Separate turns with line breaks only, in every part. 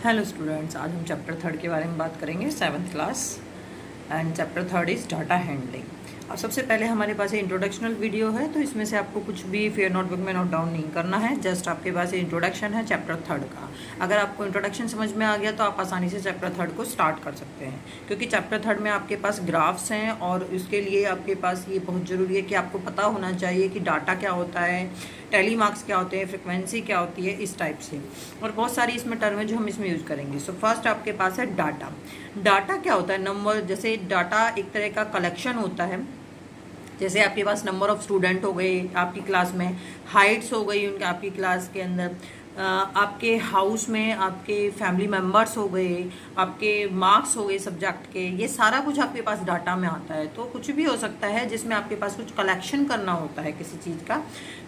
Hello students, आज हम chapter third के बारे में बात करेंगे, 7th class and chapter third is data handling. अब सबसे पहले हमारे पास ये इंट्रोडक्शनल वीडियो है, तो इसमें से आपको कुछ भी फिर नोटबुक में नोट डाउन नहीं करना है। जस्ट आपके पास ये इंट्रोडक्शन है चैप्टर थर्ड का। अगर आपको इंट्रोडक्शन समझ में आ गया तो आप आसानी से चैप्टर थर्ड को स्टार्ट कर सकते हैं, क्योंकि चैप्टर थर्ड में आपके पास ग्राफ्स हैं और उसके लिए आपके पास ये बहुत ज़रूरी है कि आपको पता होना चाहिए कि डाटा क्या होता है, टैली मार्क्स क्या होते हैं, फ्रिक्वेंसी क्या होती है, इस टाइप से। और बहुत सारी इसमें टर्म है जो हम इसमें यूज़ करेंगे। सो फर्स्ट आपके पास है डाटा। डाटा क्या होता है? नंबर, जैसे डाटा एक तरह का कलेक्शन होता है। जैसे आपके पास नंबर ऑफ स्टूडेंट हो गए आपकी क्लास में, हाइट्स हो गई उनके आपकी क्लास के अंदर, आपके हाउस में आपके फैमिली मेम्बर्स हो गए, आपके मार्क्स हो गए सब्जेक्ट के, ये सारा कुछ आपके पास डाटा में आता है। तो कुछ भी हो सकता है जिसमें आपके पास कुछ कलेक्शन करना होता है किसी चीज़ का,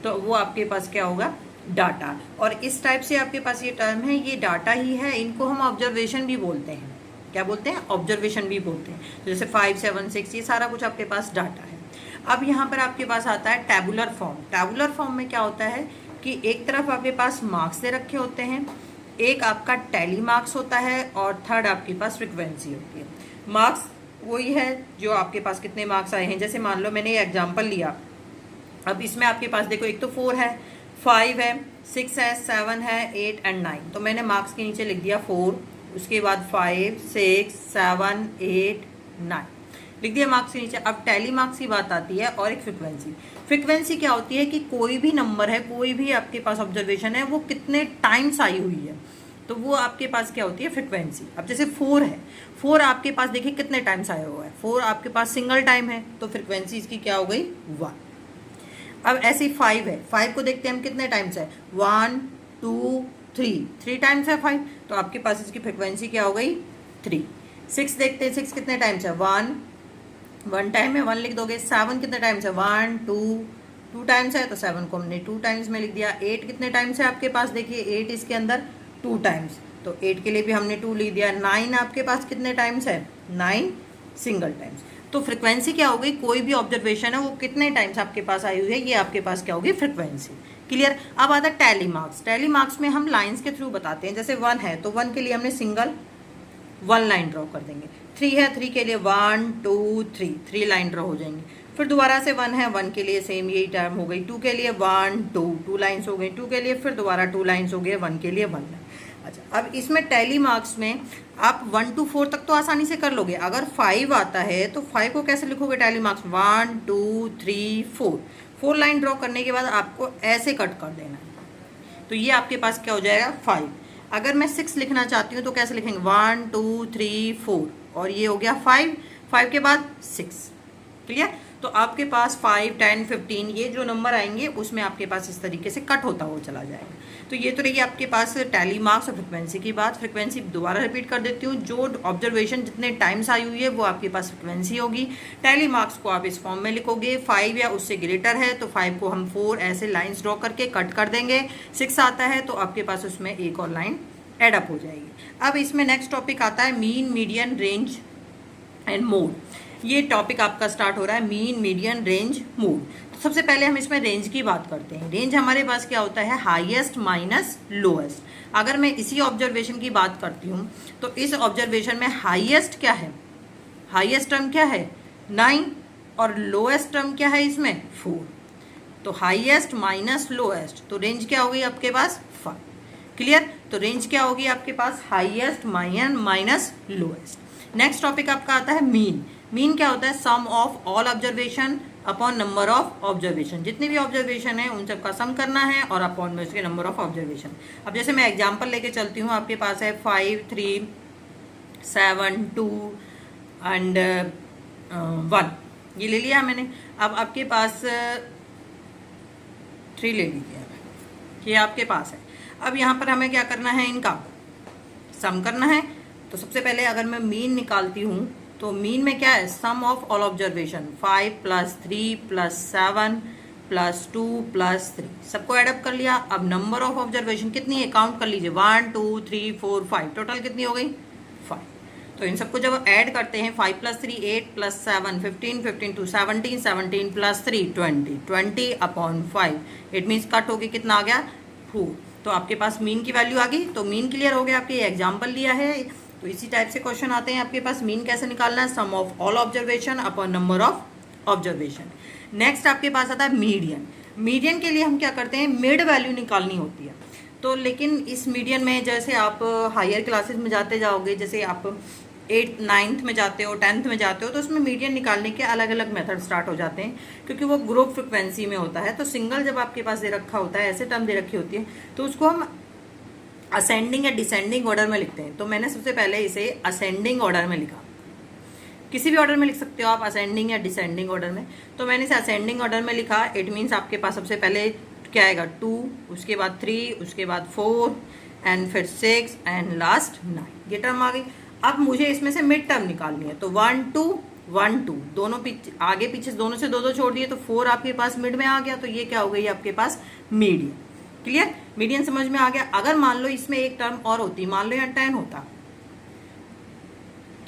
तो वो आपके पास क्या होगा? डाटा। और इस टाइप से आपके पास ये टर्म है, ये डाटा ही है। इनको हम ऑब्जर्वेशन भी बोलते हैं। क्या बोलते हैं? ऑब्जर्वेशन भी बोलते हैं। जैसे 5, 7, 6, ये सारा कुछ आपके पास डाटा है। अब यहाँ पर आपके पास आता है टैबुलर फॉर्म। टैबुलर फॉर्म में क्या होता है कि एक तरफ आपके पास मार्क्स दे रखे होते हैं, एक आपका टैली मार्क्स होता है और थर्ड आपके पास फ्रिक्वेंसी होती है। मार्क्स वही है जो आपके पास कितने मार्क्स आए हैं। जैसे मान लो मैंने ये एग्जाम्पल लिया, अब इसमें आपके पास देखो, एक तो 4 है, 5 है, 6 है, 7 है, 8 एंड 9। तो मैंने मार्क्स के नीचे लिख दिया 4, उसके बाद 5, 6, 7, 8, 9 लिख दिया मार्क्स के नीचे। अब टैली मार्क्स की बात आती है और एक फ्रिक्वेंसी। फ्रिक्वेंसी क्या होती है कि कोई भी नंबर है, कोई भी आपके पास ऑब्जर्वेशन है, वो कितने टाइम्स आई हुई है, तो वो आपके पास क्या होती है? फ्रिक्वेंसी। अब जैसे 4 है, 4 आपके पास देखिए कितने टाइम्स आया हुआ है, 4 आपके पास सिंगल टाइम है, तो फ्रिक्वेंसी इसकी क्या हो गई? 1। अब ऐसे 5 है, 5 को देखते हैं हम कितने टाइम्स है, 1, 2, 3 टाइम्स है 5, तो आपके पास इसकी फ्रिक्वेंसी क्या हो गई? 3। 6 देखते हैं, 6 कितने टाइम्स है? 1 टाइम है, 1 लिख दोगे। 7 कितने टाइम्स है? 1, 2 टाइम्स है, तो 7 को हमने 2 टाइम्स में लिख दिया। 8 कितने टाइम्स है आपके पास? देखिए 8 इसके अंदर 2 टाइम्स, तो 8 के लिए भी हमने 2 लिख दिया। 9 आपके पास कितने टाइम्स है? 9 सिंगल टाइम्स। तो फ्रिक्वेंसी क्या हो गई? कोई भी ऑब्जर्वेशन है वो कितने टाइम्स आपके पास आई हुई है, ये आपके पास क्या होगी? फ्रिक्वेंसी। क्लियर? अब आता है टैली मार्क्स। टैली मार्क्स में हम लाइंस के थ्रू बताते हैं। जैसे 1 है तो 1 के लिए हमने सिंगल 1 लाइन ड्रॉ कर देंगे। 3 है, 3 के लिए 1, 2, 3 लाइन ड्रॉ हो जाएंगी। फिर दोबारा से 1 है, 1 के लिए सेम यही टर्म हो गई। 2 के लिए 1, 2 लाइन्स हो गई 2 के लिए, फिर दोबारा 2 लाइन्स हो गई 1 के लिए 1 लाइन। अच्छा, अब इसमें टैली मार्क्स में आप 1 to 4 तक तो आसानी से कर लोगे। अगर 5 आता है तो 5 को कैसे लिखोगे टैली मार्क्स? 1, 2, 3, 4 लाइन ड्रॉ करने के बाद आपको ऐसे कट कर देना है, तो ये आपके पास क्या हो जाएगा? 5। अगर मैं 6 लिखना चाहती हूँ तो कैसे लिखेंगे? 1, 2, 3, 4, और ये हो गया 5 के बाद 6। क्लियर? तो आपके पास 5, 10, 15 ये जो नंबर आएंगे उसमें आपके पास इस तरीके से कट होता हुआ चला जाएगा। तो ये तो रही आपके पास टैली मार्क्स और फ्रिक्वेंसी की बात। फ्रिक्वेंसी दोबारा रिपीट कर देती हूँ, जो ऑब्जर्वेशन जितने टाइम्स आई हुई है वो आपके पास फ्रिक्वेंसी होगी। टैली मार्क्स को आप इस फॉर्म में लिखोगे, 5 या उससे ग्रेटर है तो 5 को हम 4 ऐसे लाइन्स ड्रॉ करके कट कर देंगे। 6 आता है तो आपके पास उसमें एक और लाइन एडअप हो जाएगी। अब इसमें नेक्स्ट टॉपिक आता है mean, median, range and mode. ये टॉपिक आपका स्टार्ट हो रहा है, मीन, मीडियन, रेंज, मोड। तो सबसे पहले हम इसमें रेंज की बात करते हैं। रेंज हमारे पास क्या होता है? Highest minus lowest. अगर मैं इसी ऑब्जर्वेशन की बात करती हूँ तो इस ऑब्जर्वेशन में हाईएस्ट क्या है? हाईएस्ट टर्म क्या है? 9, और लोएस्ट टर्म क्या है इसमें? 4। तो हाईएस्ट माइनस लोएस्ट, तो रेंज क्या होगी आपके पास? 5। क्लियर? तो रेंज क्या होगी आपके पास? Highest minus lowest. Next topic आपका आता है मीन। मीन क्या होता है? Sum of all observation upon number of observation. जितने भी ऑब्जर्वेशन है उन सब का सम करना है और अपॉन में उसके नंबर ऑफ ऑब्जर्वेशन। अब जैसे मैं एग्जांपल लेके चलती हूँ, आपके पास है 5, 3, 7, 2 एंड 1, ये ले लिया मैंने। अब आपके पास 3 ले लीजिए, ये आपके पास है। अब यहाँ पर हमें क्या करना है? इनका सम करना है। तो सबसे पहले अगर मैं मीन निकालती हूँ तो मीन में क्या है? सम ऑफ ऑल ऑब्जर्वेशन, 5 + 3 + 7 + 2 + 3, सबको एडअप कर लिया। अब नंबर ऑफ ऑब्जर्वेशन कितनी है? काउंट कर लीजिए, 1, 2, 3, 4, 5, टोटल कितनी हो गई? 5। तो इन सबको जब ऐड करते हैं, 5 + 3 8 + 7 15, 15 2 17, 17 + 3 20, 20 अपॉन 5, इट मीन्स कट होगी कितना आ गया? 4। तो आपके पास मीन की वैल्यू आ गई। तो मीन क्लियर हो गया, आपके ये एग्जाम्पल लिया है। तो इसी टाइप से क्वेश्चन आते हैं आपके पास। मीन कैसे निकालना है, sum of all observation upon number of observation. Next आपके पास आता है मीडियन। मीडियन के लिए हम क्या करते हैं, मिड वैल्यू निकालनी होती है। तो लेकिन इस मीडियन में जैसे आप हायर क्लासेस में जाते जाओगे, जैसे आप 8th 9th में जाते हो, 10th में जाते हो, तो उसमें मीडियन निकालने के अलग अलग मेथड स्टार्ट हो जाते हैं, क्योंकि वो ग्रुप फ्रिक्वेंसी में होता है। तो सिंगल जब आपके पास दे रखा होता है, ऐसे टर्म दे रखी होती है, तो उसको हम असेंडिंग या डिसेंडिंग ऑर्डर में लिखते हैं। तो मैंने सबसे पहले इसे असेंडिंग ऑर्डर में लिखा। किसी भी ऑर्डर में लिख सकते हो आप, असेंडिंग या डिसेंडिंग ऑर्डर में। तो मैंने इसे असेंडिंग ऑर्डर में लिखा। इट मीन्स आपके पास सबसे पहले क्या आएगा, 2, उसके बाद 3, उसके बाद 4 एंड फिर 6 एंड लास्ट 9। ये टर्म आ गई। अब मुझे इसमें से मिड टर्म निकालनी है। तो 1 2 1 2 दोनों पीछे आगे पीछे दोनों से 2 2 छोड़ दिए, तो 4 आपके पास मिड में आ गया। तो ये क्या हो गई आपके पास, मीडियन। क्लियर, मीडियन समझ में आ गया। अगर मान लो इसमें एक टर्म और होती, मान लो यहाँ 10 होता,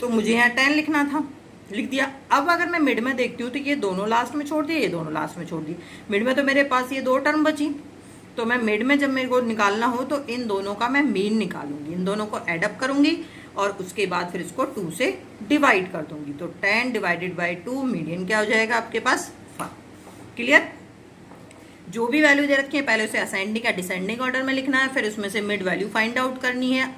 तो मुझे यहाँ 10 लिखना था, लिख दिया। अब अगर मैं मिड में देखती हूँ तो ये दोनों लास्ट में छोड़ दिए, ये दोनों लास्ट में छोड़ दिए। मिड में तो मेरे पास ये 2 टर्म बची। तो मैं मिड में जब मेरे को निकालना हो तो इन दोनों का मैं मीन निकालूंगी, इन दोनों को एडअप करूंगी और उसके बाद फिर इसको 2 से डिवाइड कर दूंगी। तो 10 डिवाइडेड बाई 2, मीडियन क्या हो जाएगा आपके पास, 5। क्लियर, जो भी वैल्यू दे रखी है पहले उसे असेंडिंग या डिसेंडिंग ऑर्डर में लिखना है, फिर उसमें से मिड वैल्यू फाइंड आउट करनी है।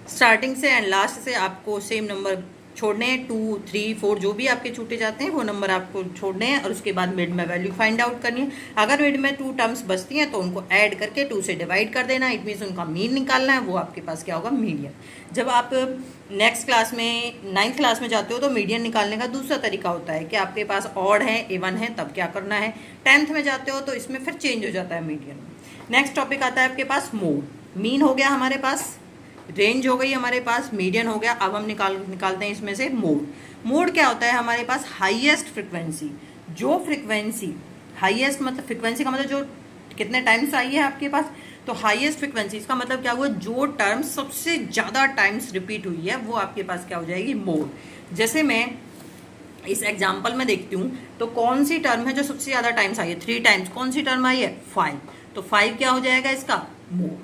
स्टार्टिंग से एंड लास्ट से आपको सेम नंबर छोड़ने हैं, 2 3 4 जो भी आपके छूटे जाते हैं वो नंबर आपको छोड़ने हैं और उसके बाद मिड में वैल्यू फाइंड आउट करनी है। अगर मिड में 2 टर्म्स बचती हैं तो उनको ऐड करके 2 से डिवाइड कर देना। इट मीन्स उनका मीन निकालना है, वो आपके पास क्या होगा, मीडियन। जब आप नेक्स्ट क्लास में 9th क्लास में जाते हो तो मीडियन निकालने का दूसरा तरीका होता है कि आपके पास ऑड है, इवन है, तब क्या करना है। 10th में जाते हो तो इसमें फिर चेंज हो जाता है मीडियन। नेक्स्ट टॉपिक आता है आपके पास मोड। मीन हो गया हमारे पास, रेंज हो गई हमारे पास, मीडियन हो गया। अब हम निकालते हैं इसमें से मोड। मोड क्या होता है हमारे पास, हाईएस्ट फ्रिक्वेंसी। जो फ्रिक्वेंसी हाईएस्ट, मतलब फ्रिक्वेंसी का मतलब जो कितने टाइम्स आई है आपके पास, तो हाईएस्ट फ्रिक्वेंसी इसका मतलब क्या हुआ, जो टर्म सबसे ज्यादा टाइम्स रिपीट हुई है वो आपके पास क्या हो जाएगी, मोड। जैसे मैं इस एग्जाम्पल में देखती हूँ तो कौन सी टर्म है जो सबसे ज्यादा टाइम्स आई है, 3 टाइम्स। कौन सी टर्म आई है, 5। तो 5 क्या हो जाएगा इसका, मोड।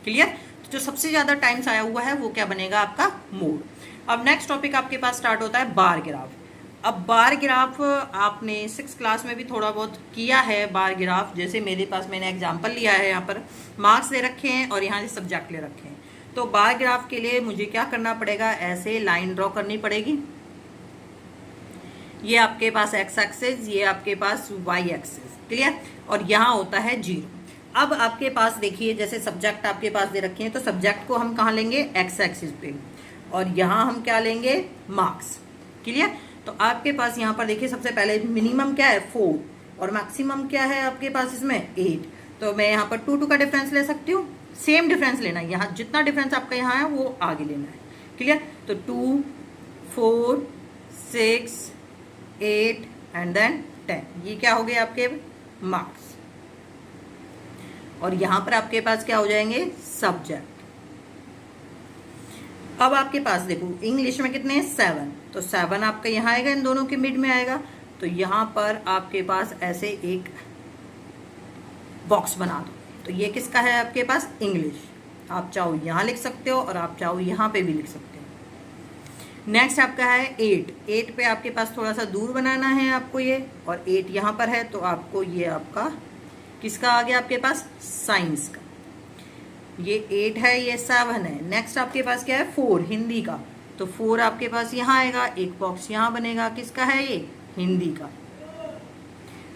क्लियर, जो सबसे ज्यादा टाइम्स आया हुआ है वो क्या बनेगा आपका, मोड। अब नेक्स्ट टॉपिक आपके पास स्टार्ट होता है बार ग्राफ। अब बार ग्राफ आपने 6th क्लास में भी थोड़ा बहुत किया है बार ग्राफ। जैसे मेरे पास मैंने एग्जांपल लिया है, यहाँ पर मार्क्स दे रखे हैं और यहाँ से सब्जेक्ट ले रखे हैं। तो बार ग्राफ के लिए मुझे क्या करना पड़ेगा, ऐसे लाइन ड्रॉ करनी पड़ेगी। ये आपके पास एक्स एक्सिस, ये आपके पास वाई एक्सिस। क्लियर, और यहाँ होता है 0। अब आपके पास देखिए, जैसे सब्जेक्ट आपके पास दे रखे हैं तो सब्जेक्ट को हम कहाँ लेंगे, एक्स एक्सिस पे, और यहाँ हम क्या लेंगे, मार्क्स। क्लियर, तो आपके पास यहाँ पर देखिए सबसे पहले मिनिमम क्या है, 4, और मैक्सिमम क्या है आपके पास इसमें, 8। तो मैं यहाँ पर 2 2 का डिफरेंस ले सकती हूँ। सेम डिफरेंस लेना है, यहाँ जितना डिफरेंस आपका यहाँ है वो आगे लेना है। क्लियर, तो 2 4 6 8 एंड देन 10, ये क्या हो गए आपके मार्क्स। और यहां पर आपके पास क्या हो जाएंगे, सब्जेक्ट। अब आपके पास देखो इंग्लिश में कितने हैं, 7। तो 7 आपका यहाँ आएगा, इन दोनों के मिड में आएगा। तो यहाँ पर आपके पास ऐसे एक बॉक्स बना दो। तो ये किसका है आपके पास, इंग्लिश। आप चाहो यहाँ लिख सकते हो और आप चाहो यहाँ पे भी लिख सकते हो। नेक्स्ट आपका है 8। 8 पे आपके पास थोड़ा सा दूर बनाना है आपको ये, और 8 यहाँ पर है तो आपको ये आपका किसका आ गया आपके पास, साइंस का। ये 8 है, ये 7 है। नेक्स्ट आपके पास क्या है, 4, हिंदी का। तो 4 आपके पास यहाँ आएगा, एक बॉक्स यहाँ बनेगा, किसका है ये, हिंदी का।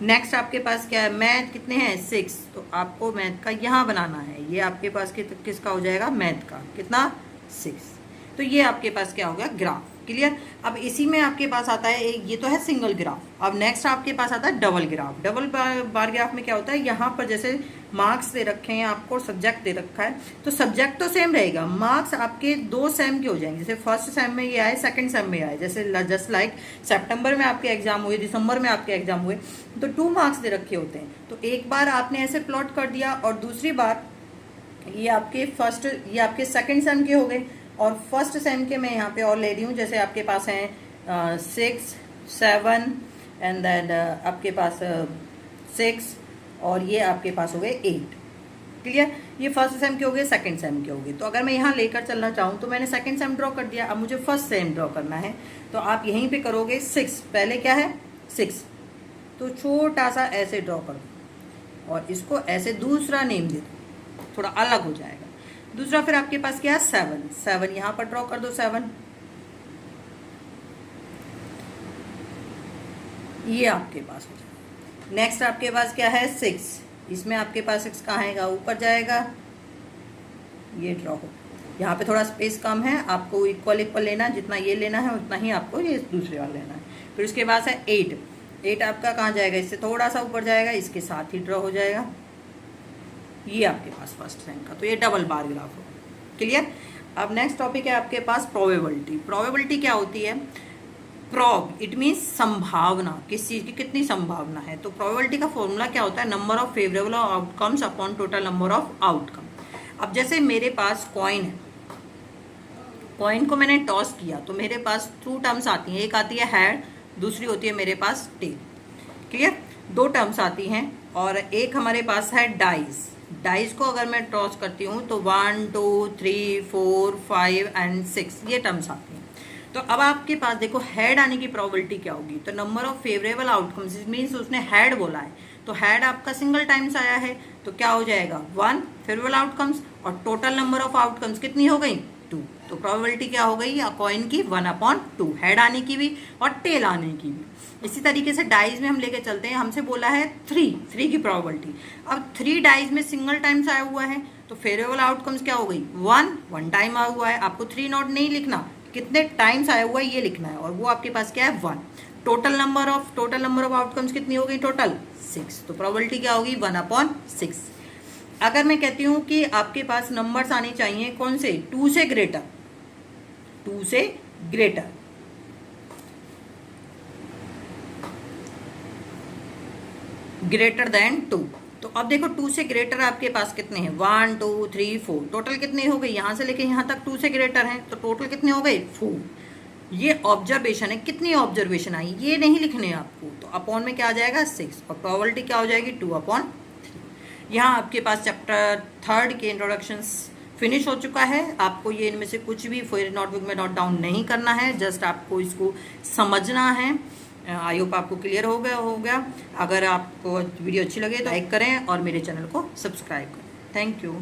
नेक्स्ट आपके पास क्या है, मैथ कितने हैं, 6। तो आपको मैथ का यहाँ बनाना है। ये आपके पास किसका हो जाएगा, मैथ का, कितना, 6। तो ये आपके पास क्या हो गया, ग्राफ। क्लियर, अब इसी में आपके पास आता है ये तो है सिंगल ग्राफ। अब नेक्स्ट आपके पास आता है double graph. Double bar graph में क्या होता है, यहाँ पर जैसे मार्क्स दे रखे हैं आपको, सब्जेक्ट दे रखा है, तो सब्जेक्ट तो सेम रहेगा, मार्क्स आपके 2 सेम के हो जाएंगे। जैसे फर्स्ट सेम में ये आए, सेकंड सेम में आए। जैसे जस्ट लाइक सितंबर में आपके एग्जाम हुए, दिसंबर में आपके एग्जाम हुए, तो 2 मार्क्स दे रखे होते हैं। तो एक बार आपने ऐसे प्लॉट कर दिया और दूसरी बार ये आपके सेकंड सेम के हो गए। और फर्स्ट सेम के मैं यहाँ पे और ले रही हूँ, जैसे आपके पास हैं 6 7 एंड देन आपके पास 6 और ये आपके पास हो गए 8। क्लियर। ये फर्स्ट सेम के हो गए, सेकंड सेम के हो गए। तो अगर मैं यहाँ लेकर चलना चाहूँ तो मैंने सेकंड सेम ड्रॉ कर दिया, अब मुझे फर्स्ट सेम ड्रॉ करना है। तो आप यहीं पे करोगे 6, पहले क्या है 6, तो छोटा सा ऐसे ड्रॉ कर दो और इसको ऐसे दूसरा नेम दे दो, थोड़ा अलग हो जाएगा। दूसरा फिर आपके पास क्या है 7, 7 यहाँ पर ड्रॉ कर दो 7, ये आपके पास हो जाएगा। नेक्स्ट आपके पास क्या है 6, इसमें आपके पास 6 कहाँ आएगा, ऊपर जाएगा, ये ड्रॉ हो। यहाँ पे थोड़ा स्पेस कम है, आपको इक्वल इक्वल लेना, जितना ये लेना है उतना ही आपको ये दूसरे वाला लेना है। फिर उसके बाद है 8, 8 आपका कहाँ जाएगा, इससे थोड़ा सा ऊपर जाएगा, इसके साथ ही ड्रॉ हो जाएगा। ये आपके पास फर्स्ट सेम का, तो ये डबल बार ग्राफ हो। क्लियर। अब नेक्स्ट टॉपिक है आपके पास प्रोबेबिलिटी। प्रोबेबिलिटी क्या होती है, प्रोब इट मीन्स संभावना, किस चीज़ की कितनी संभावना है। तो प्रोबेबिलिटी का फॉर्मूला क्या होता है, number of favourable outcomes upon total number of outcome. अब जैसे मेरे पास कॉइन है, कॉइन को मैंने टॉस किया तो मेरे पास 2 टर्म्स आती हैं, एक आती है हेड, दूसरी होती है मेरे पास टेल। क्लियर, 2 टर्म्स आती हैं। और एक हमारे पास है डाइस, डाइस को अगर मैं टॉस करती हूँ तो 1 2 3 4 5 एंड 6 ये टर्म्स आती हैं। तो अब आपके पास देखो हेड आने की प्रोबेबिलिटी क्या होगी, तो number of favourable outcomes means उसने हेड बोला है, तो हेड आपका सिंगल टाइम्स आया है तो क्या हो जाएगा 1 फेवरेबल आउटकम्स, और टोटल नंबर ऑफ आउटकम्स कितनी हो गई 2। तो प्रोबेबिलिटी क्या हो गई कॉइन की 1/2, हेड आने की भी और टेल आने की भी। इसी तरीके से डाइज में हम लेके चलते हैं, हमसे बोला है 3 की प्रोबेबिलिटी। अब 3 डाइज में सिंगल टाइम्स आया हुआ है तो फेवरेबल आउटकम्स क्या हो गई 1 टाइम आया हुआ है। आपको 3 नॉट नहीं लिखना, कितने टाइम्स आया हुआ है ये लिखना है, और वो आपके पास क्या है 1। टोटल नंबर ऑफ आउटकम्स कितनी हो गई टोटल 6, तो प्रोबेबिलिटी क्या होगी 1/6। अगर मैं कहती हूँ कि आपके पास नंबर्स आने चाहिए कौन से 2 से ग्रेटर, 2 से ग्रेटर, ग्रेटर देन 2। तो अब देखो 2 से ग्रेटर आपके पास कितने हैं 1 2 3 4, टोटल कितने हो गए, यहां से लेके यहां तक 2 से ग्रेटर हैं तो टोटल कितने हो गए 4। ये ऑब्जर्वेशन है, कितनी ऑब्जर्वेशन आई ये नहीं लिखने आपको, तो अपॉन में क्या आ जाएगा 6, और प्रोबेबिलिटी क्या हो जाएगी 2/3। यहाँ आपके पास चैप्टर 3 के इंट्रोडक्शंस फिनिश हो चुका है। आपको ये इनमें से कुछ भी फिर नोटबुक में नोट डाउन नहीं करना है, जस्ट आपको इसको समझना है। आई होप आपको क्लियर हो गया। अगर आपको वीडियो अच्छी लगे तो लाइक करें और मेरे चैनल को सब्सक्राइब करें। Thank you.